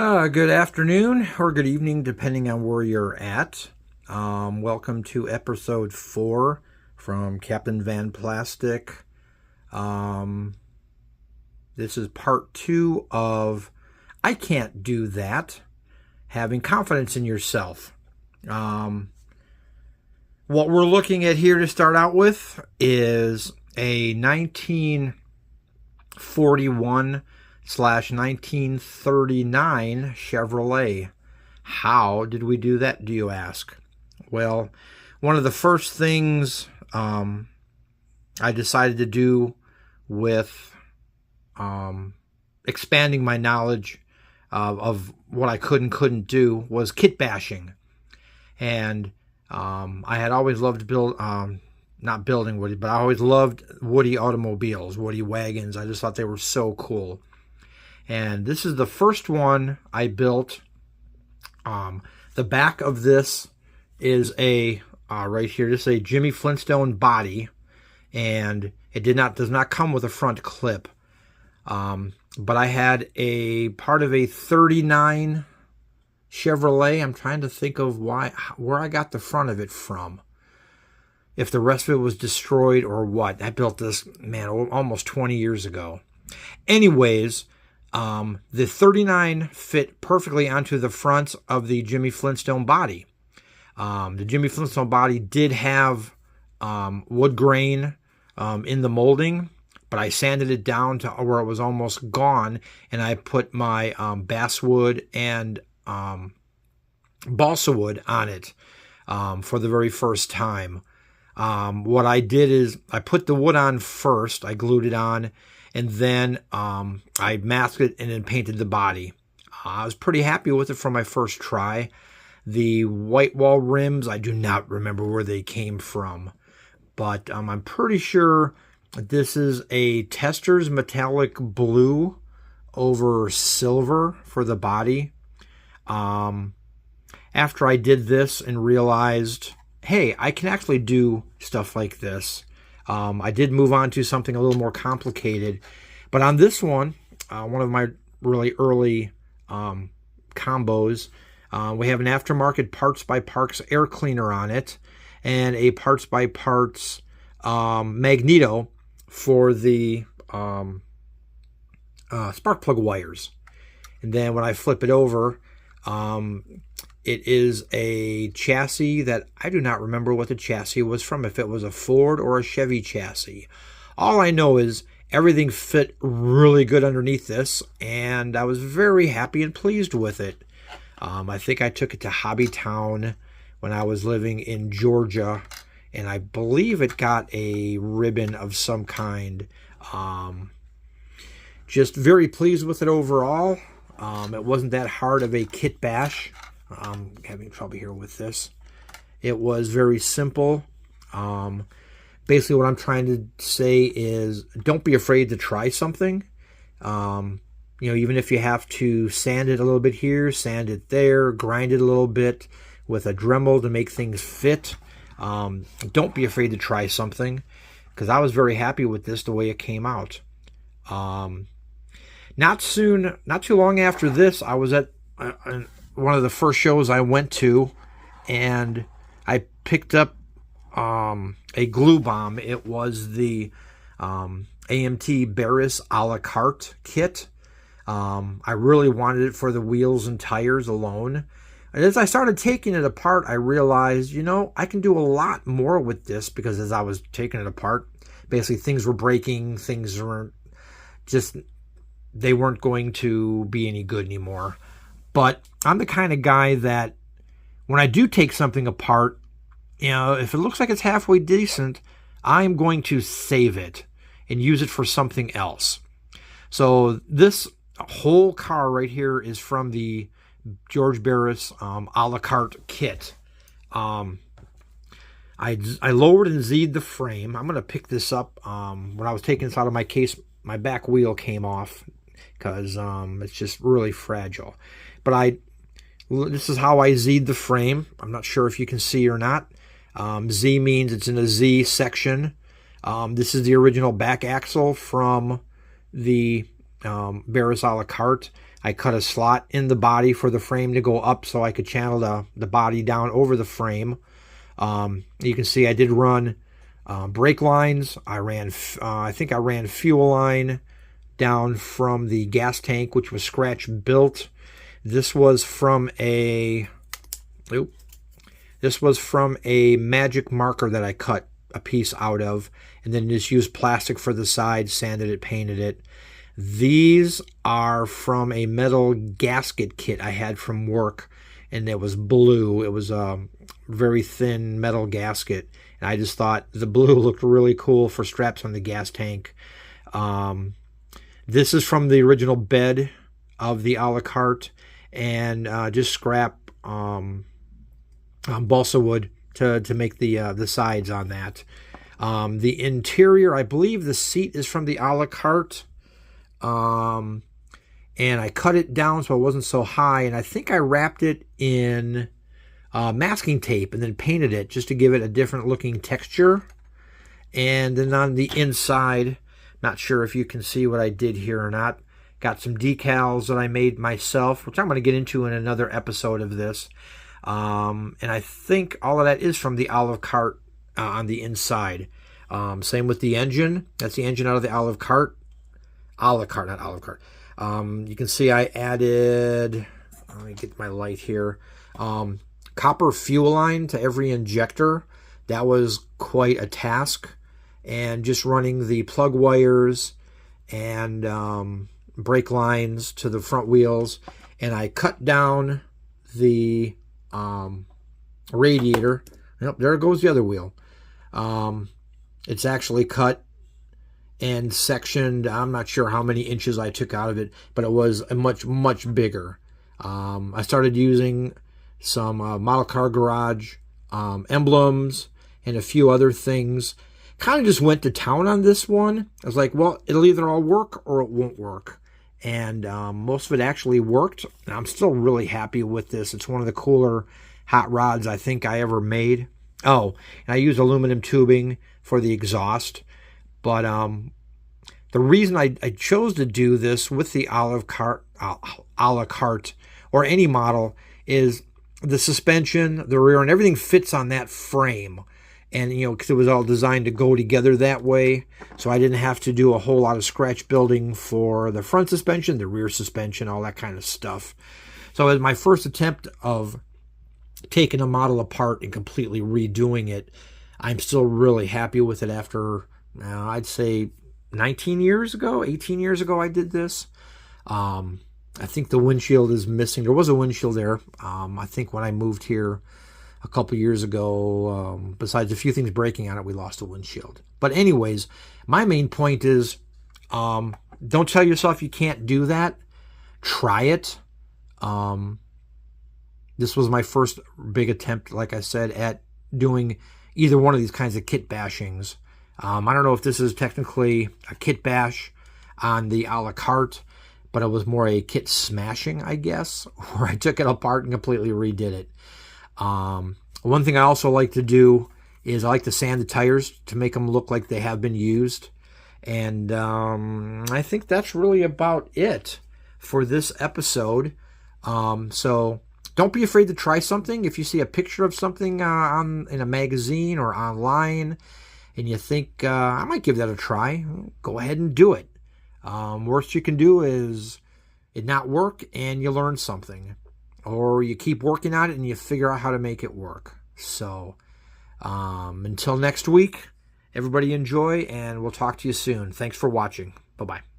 Good afternoon or good evening, depending on where you're at. Welcome to episode 4 from Captain Van Plastic. This is part 2 of I Can't Do That, having confidence in yourself. What we're looking at here to start out with is a 1941/1939 Chevrolet. How did we do that, do you ask? Well, one of the first things I decided to do with expanding my knowledge of what I could and couldn't do was kit bashing. And I had always loved not building Woody, but I always loved Woody automobiles, Woody wagons. I just thought they were so cool. And this is the first one I built. The back of this is a, right here, this is a Jimmy Flintstone body. And it does not come with a front clip. But I had a part of a 39 Chevrolet. I'm trying to think of where I got the front of it from. If the rest of it was destroyed or what. I built this, man, almost 20 years ago. Anyways, the 39 fit perfectly onto the front of the Jimmy Flintstone body. The Jimmy Flintstone body did have wood grain in the molding, but I sanded it down to where it was almost gone, and I put my basswood and balsa wood on it for the very first time. What I did is I put the wood on first, I glued it on, and then I masked it and then painted the body. I was pretty happy with it for my first try. The white wall rims, I do not remember where they came from, but I'm pretty sure this is a Tester's metallic blue over silver for the body. After I did this and realized, hey, I can actually do stuff like this, I did move on to something a little more complicated. But on this one, one of my really early combos, we have an aftermarket Parts by Parts air cleaner on it and a Parts by Parts magneto for the spark plug wires. And then when I flip it over, it is a chassis that I do not remember what the chassis was from, if it was a Ford or a Chevy chassis. All I know is everything fit really good underneath this, and I was very happy and pleased with it. I think I took it to Hobbytown when I was living in Georgia, and I believe it got a ribbon of some kind. Just very pleased with it overall. It wasn't that hard of a kit bash. I'm having trouble here with this. It was very simple. Basically what I'm trying to say is don't be afraid to try something. Even if you have to sand it a little bit here, sand it there, grind it a little bit with a Dremel to make things fit. Don't be afraid to try something, because I was very happy with this the way it came out. Not too long after this, I was at one of the first shows I went to, and I picked up a glue bomb. It was the AMT Alart kit. I really wanted it for the wheels and tires alone. And as I started taking it apart, I realized, I can do a lot more with this, because as I was taking it apart, basically things were breaking, they weren't going to be any good anymore. But I'm the kind of guy that when I do take something apart, if it looks like it's halfway decent, I'm going to save it and use it for something else. So this whole car right here is from the George Barris a la carte kit. I lowered and Z'd the frame. I'm going to pick this up. When I was taking this out of my case, my back wheel came off because it's just really fragile. But this is how I Z'd the frame. I'm not sure if you can see or not. Z means it's in a Z section. This is the original back axle from the Barris a la carte. I cut a slot in the body for the frame to go up so I could channel the body down over the frame. You can see I did run brake lines. I think I ran fuel line down from the gas tank, which was scratch built. This was from a magic marker that I cut a piece out of, and then just used plastic for the side, sanded it, painted it. These are from a metal gasket kit I had from work, and it was blue. It was a very thin metal gasket, and I just thought the blue looked really cool for straps on the gas tank. This is from the original bed of the Alart, and just scrap balsa wood to make the sides on that. The interior, I believe the seat is from the Alart, and I cut it down so it wasn't so high, and I think I wrapped it in masking tape and then painted it just to give it a different looking texture. And then on the inside, not sure if you can see what I did here or not, got some decals that I made myself, which I'm going to get into in another episode of this. And I think all of that is from the Alart on the inside. Same with the engine. That's the engine out of the Alart. Alart, not Alart. You can see I added, let me get my light here, copper fuel line to every injector. That was quite a task. And just running the plug wires and brake lines to the front wheels. And I cut down the radiator. Yep, there goes the other wheel. It's actually cut and sectioned. I'm not sure how many inches I took out of it, but it was a much bigger. I started using some model car garage emblems and a few other things. Kind of just went to town on this one. I was like, well, it'll either all work or it won't work. And most of it actually worked. And I'm still really happy with this. It's one of the cooler hot rods I think I ever made. Oh, and I used aluminum tubing for the exhaust. But the reason I chose to do this with the Alart or any model is the suspension, the rear, and everything fits on that frame. And, you know, because it was all designed to go together that way. So I didn't have to do a whole lot of scratch building for the front suspension, the rear suspension, all that kind of stuff. So it was my first attempt of taking a model apart and completely redoing it. I'm still really happy with it after, I'd say, 18 years ago I did this. I think the windshield is missing. There was a windshield there. I think when I moved here a couple years ago, besides a few things breaking on it, we lost a windshield. But anyways, my main point is, don't tell yourself you can't do that. Try it. This was my first big attempt, like I said, at doing either one of these kinds of kit bashings. I don't know if this is technically a kit bash on the Alart, but it was more a kit smashing, I guess, where I took it apart and completely redid it. One thing I also like to do is I like to sand the tires to make them look like they have been used. And I think that's really about it for this episode. So don't be afraid to try something. If you see a picture of something in a magazine or online and you think, I might give that a try, go ahead and do it. Worst you can do is it not work and you learn something. Or you keep working on it and you figure out how to make it work. So until next week, everybody enjoy, and we'll talk to you soon. Thanks for watching. Bye-bye.